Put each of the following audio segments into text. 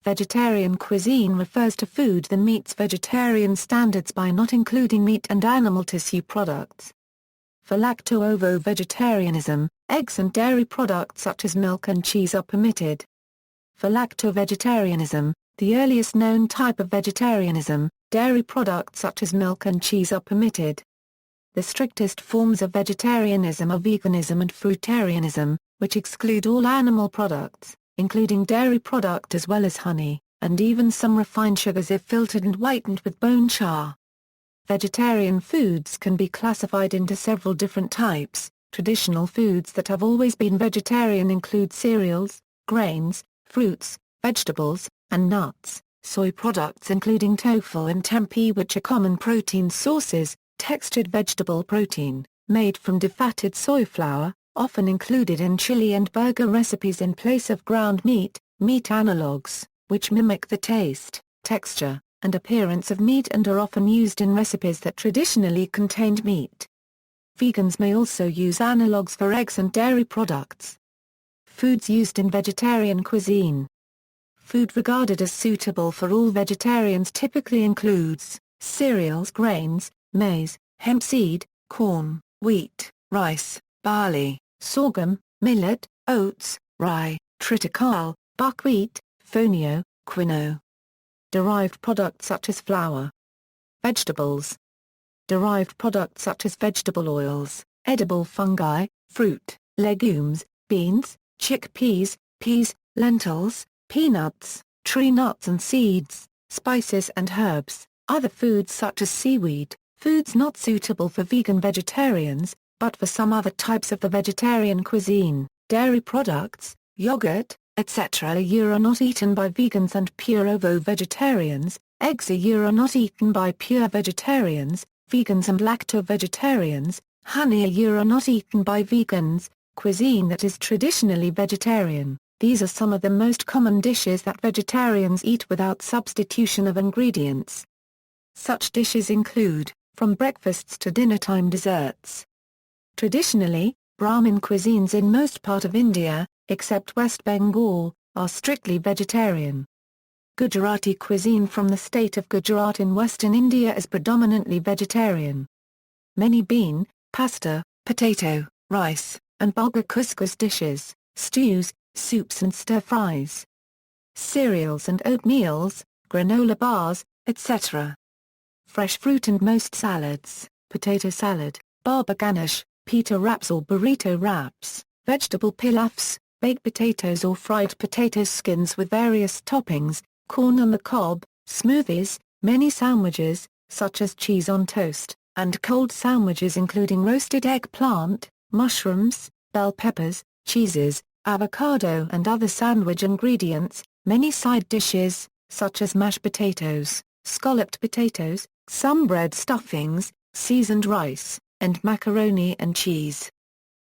Vegetarian cuisine refers to food that meets vegetarian standards by not including meat and animal tissue products. For lacto-ovo vegetarianism, eggs and dairy products such as milk and cheese are permitted. For lacto-vegetarianism, the earliest known type of vegetarianism, dairy products such as milk and cheese are permitted. The strictest forms of vegetarianism are veganism and fruitarianism, which exclude all animal products, including dairy product as well as honey, and even some refined sugars if filtered and whitened with bone char. Vegetarian foods can be classified into several different types. Traditional foods that have always been vegetarian include cereals, grains, fruits, vegetables, and nuts, soy products including tofu and tempeh which are common protein sources, textured vegetable protein, made from defatted soy flour, often included in chili and burger recipes in place of ground meat, meat analogues, which mimic the taste, texture, and appearance of meat and are often used in recipes that traditionally contained meat. Vegans may also use analogues for eggs and dairy products. Foods used in vegetarian cuisine. Food regarded as suitable for all vegetarians typically includes cereals, grains, maize, hemp seed, corn, wheat, rice, barley, sorghum, millet, oats, rye, triticale, buckwheat, fonio, quinoa. Derived products such as flour. Vegetables. Derived products such as vegetable oils, edible fungi, fruit, legumes, beans, chickpeas, peas, lentils, peanuts, tree nuts and seeds, spices and herbs, other foods such as seaweed, foods not suitable for vegan-vegetarians, but for some other types of the vegetarian cuisine, dairy products, yogurt, etc. are not eaten by vegans and pure ovo-vegetarians, eggs are not eaten by pure vegetarians, vegans and lacto-vegetarians, honey are not eaten by vegans, cuisine that is traditionally vegetarian. These are some of the most common dishes that vegetarians eat without substitution of ingredients. Such dishes include, from breakfasts to dinnertime desserts. Traditionally, Brahmin cuisines in most part of India, except West Bengal, are strictly vegetarian. Gujarati cuisine from the state of Gujarat in western India is predominantly vegetarian. Many bean, pasta, potato, rice, and bulgur couscous dishes, stews, soups and stir-fries. Cereals and oatmeals, granola bars, etc. Fresh fruit and most salads, potato salad, baba ganoush, pita wraps or burrito wraps, vegetable pilafs, baked potatoes or fried potato skins with various toppings, corn on the cob, smoothies, many sandwiches, such as cheese on toast, and cold sandwiches including roasted eggplant, mushrooms, bell peppers, cheeses, avocado and other sandwich ingredients, many side dishes, such as mashed potatoes, scalloped potatoes, some bread stuffings, seasoned rice, and macaroni and cheese.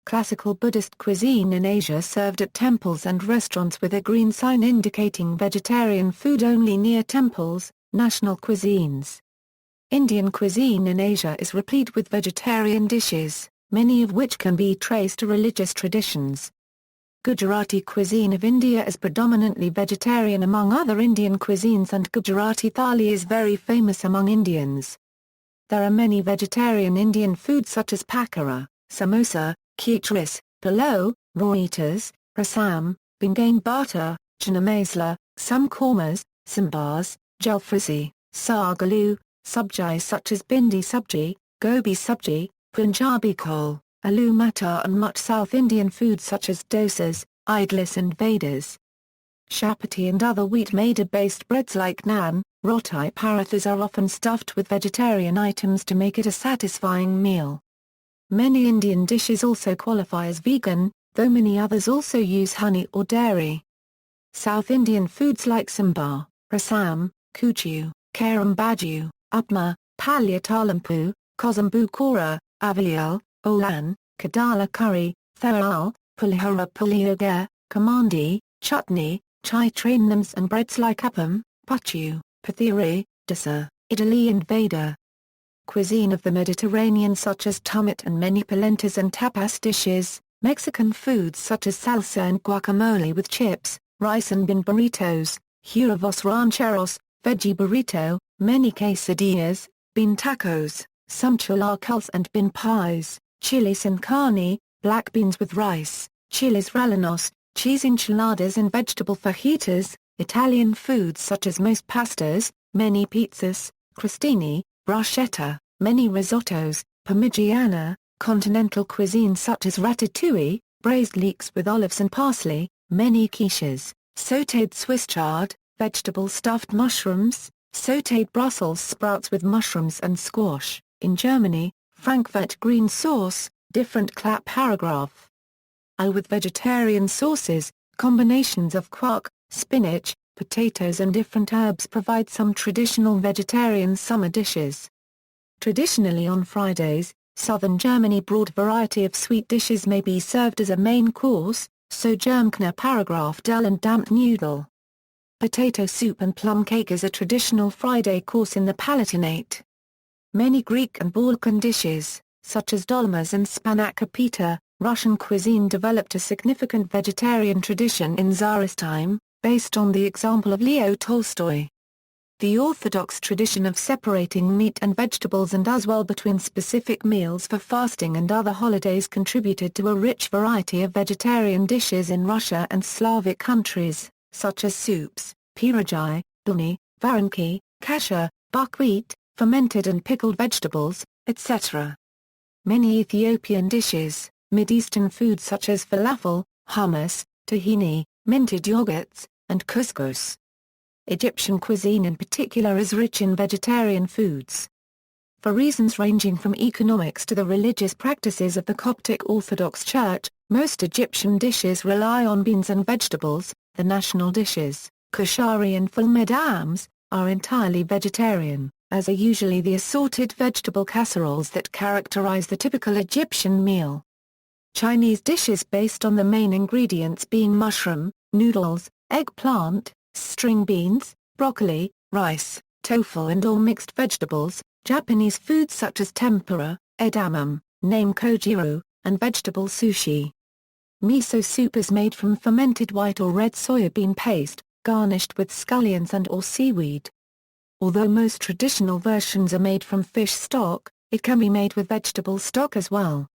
Classical Buddhist cuisine in Asia served at temples and restaurants with a green sign indicating vegetarian food only near temples, national cuisines. Indian cuisine in Asia is replete with vegetarian dishes, many of which can be traced to religious traditions. Gujarati cuisine of India is predominantly vegetarian among other Indian cuisines and Gujarati thali is very famous among Indians. There are many vegetarian Indian foods such as pakora, samosa, khichris, pulao, rawitas, rasam, bengain bata, chana masala, some kormas, sambars, jalfrezi, sagaloo, sabjis such as bindi sabji, gobi sabji, Punjabi kol, aloo matar and much South Indian foods such as dosas, idlis and vadas. Chapati and other wheat maida-based breads like naan, roti parathas are often stuffed with vegetarian items to make it a satisfying meal. Many Indian dishes also qualify as vegan, though many others also use honey or dairy. South Indian foods like sambar, rasam, kuchu, karam baju, upma, palya talampu, kozambu kora, avial, olan, kadala curry, tharal, pulihora puliogar, kamandi, chutney, chai trainams and breads like appam, pachu, pathiri, dosa, idli and vada. Cuisine of the Mediterranean such as tumit and many polentas and tapas dishes, Mexican foods such as salsa and guacamole with chips, rice and bean burritos, huevos rancheros, veggie burrito, many quesadillas, bean tacos, some chilaquiles and bean pies, chili sin carne, black beans with rice, chiles rellenos, cheese enchiladas and vegetable fajitas, Italian foods such as most pastas, many pizzas, crostini, bruschetta, many risottos, parmigiana, continental cuisine such as ratatouille, braised leeks with olives and parsley, many quiches, sautéed Swiss chard, vegetable stuffed mushrooms, sautéed Brussels sprouts with mushrooms and squash. In Germany, Frankfurt green sauce, different clap paragraph. With vegetarian sauces, combinations of quark, spinach, potatoes and different herbs provide some traditional vegetarian summer dishes. Traditionally on Fridays, southern Germany broad variety of sweet dishes may be served as a main course, so Germkner paragraph Dell and Damped Noodle. Potato soup and plum cake is a traditional Friday course in the Palatinate. Many Greek and Balkan dishes, such as dolmas and spanakka pita, Russian cuisine developed a significant vegetarian tradition in Tsarist time, based on the example of Leo Tolstoy. The Orthodox tradition of separating meat and vegetables and as well between specific meals for fasting and other holidays contributed to a rich variety of vegetarian dishes in Russia and Slavic countries, such as soups, pierogi, dolny, varenki, kasha, buckwheat, fermented and pickled vegetables, etc. Many Ethiopian dishes, Mideastern foods such as falafel, hummus, tahini, minted yogurts, and couscous. Egyptian cuisine in particular is rich in vegetarian foods. For reasons ranging from economics to the religious practices of the Coptic Orthodox Church, most Egyptian dishes rely on beans and vegetables. The national dishes, kushari and fulmedams, are entirely vegetarian, as are usually the assorted vegetable casseroles that characterize the typical Egyptian meal. Chinese dishes based on the main ingredients being mushroom, noodles, eggplant, string beans, broccoli, rice, tofu and all mixed vegetables. Japanese foods such as tempura, edamame, name kojiro, and vegetable sushi. Miso soup is made from fermented white or red soybean paste, garnished with scallions and/or seaweed. Although most traditional versions are made from fish stock, it can be made with vegetable stock as well.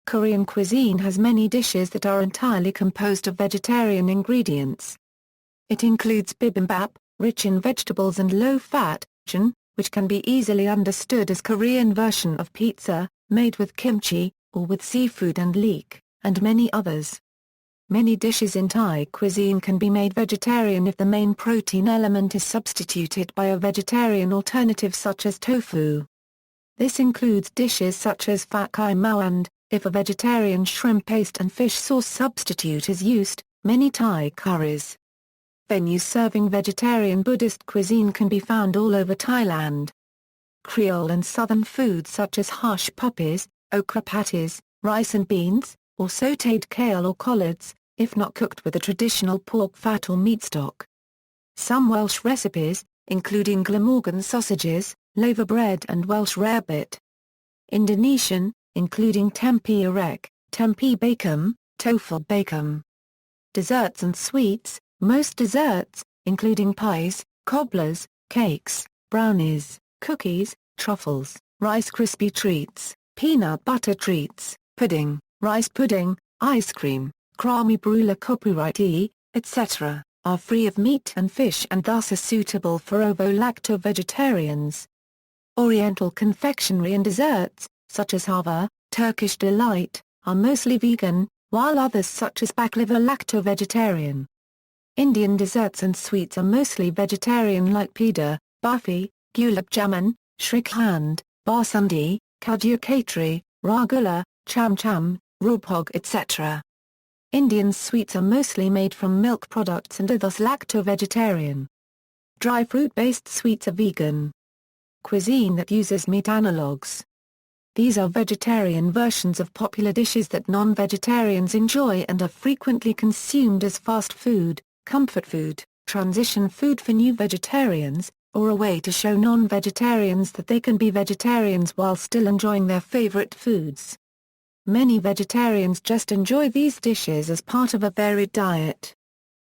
Korean cuisine has many dishes that are entirely composed of vegetarian ingredients. It includes bibimbap, rich in vegetables and low-fat, jjin, which can be easily understood as Korean version of pizza, made with kimchi, or with seafood and leek, and many others. Many dishes in Thai cuisine can be made vegetarian if the main protein element is substituted by a vegetarian alternative such as tofu. This includes dishes such as phat khai mao and, if a vegetarian shrimp paste and fish sauce substitute is used, many Thai curries. Venues serving vegetarian Buddhist cuisine can be found all over Thailand. Creole and southern foods such as hush puppies, okra patties, rice and beans, or sautéed kale or collards, if not cooked with a traditional pork fat or meat stock. Some Welsh recipes, including Glamorgan sausages, laver bread and Welsh rarebit. Indonesian, including tempe orek, tempe bacon, tofu bacon. Desserts and sweets, most desserts, including pies, cobblers, cakes, brownies, cookies, truffles, Rice Krispie treats, peanut butter treats, pudding, rice pudding, ice cream, crème brûlée copyright etc., are free of meat and fish and thus are suitable for ovo-lacto-vegetarians. Oriental confectionery and desserts, such as halva, Turkish delight, are mostly vegan, while others such as baklava are lacto-vegetarian. Indian desserts and sweets are mostly vegetarian like peda, barfi, gulab jamun, shrikhand, basundi, kajia katri, rasgulla, cham cham, ropog etc. Indian sweets are mostly made from milk products and are thus lacto-vegetarian. Dry fruit-based sweets are vegan. Cuisine that uses meat analogues. These are vegetarian versions of popular dishes that non-vegetarians enjoy and are frequently consumed as fast food, comfort food, transition food for new vegetarians, or a way to show non-vegetarians that they can be vegetarians while still enjoying their favorite foods. Many vegetarians just enjoy these dishes as part of a varied diet.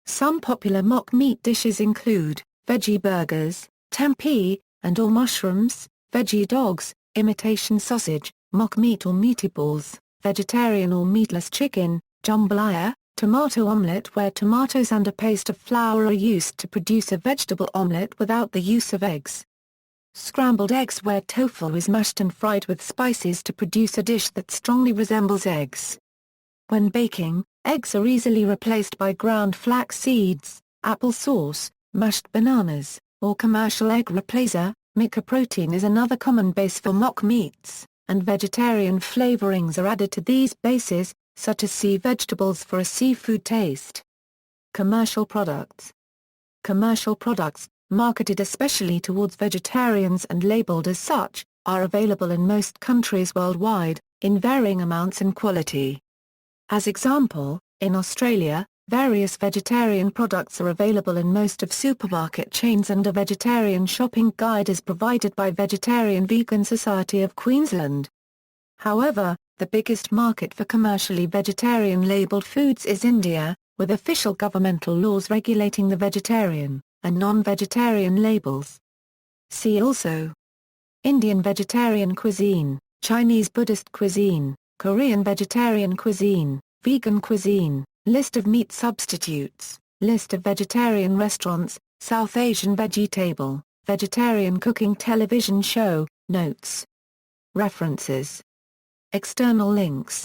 Some popular mock meat dishes include veggie burgers, tempeh, and/or mushrooms, veggie dogs, imitation sausage, mock meat or meatballs, vegetarian or meatless chicken, jambalaya, tomato omelette where tomatoes and a paste of flour are used to produce a vegetable omelette without the use of eggs. Scrambled eggs where tofu is mashed and fried with spices to produce a dish that strongly resembles eggs. When baking, eggs are easily replaced by ground flax seeds, apple sauce, mashed bananas, or commercial egg replacer. Mycoprotein is another common base for mock meats, and vegetarian flavorings are added to these bases, such as sea vegetables for a seafood taste. Commercial products. Commercial products, marketed especially towards vegetarians and labeled as such, are available in most countries worldwide, in varying amounts and quality. As example, in Australia, various vegetarian products are available in most of supermarket chains and a vegetarian shopping guide is provided by Vegetarian Vegan Society of Queensland. However, the biggest market for commercially vegetarian labelled foods is India, with official governmental laws regulating the vegetarian and non-vegetarian labels. See also: Indian vegetarian cuisine, Chinese Buddhist cuisine, Korean vegetarian cuisine, vegan cuisine, list of meat substitutes, list of vegetarian restaurants, South Asian veggie table, vegetarian cooking television show, notes. References. External links.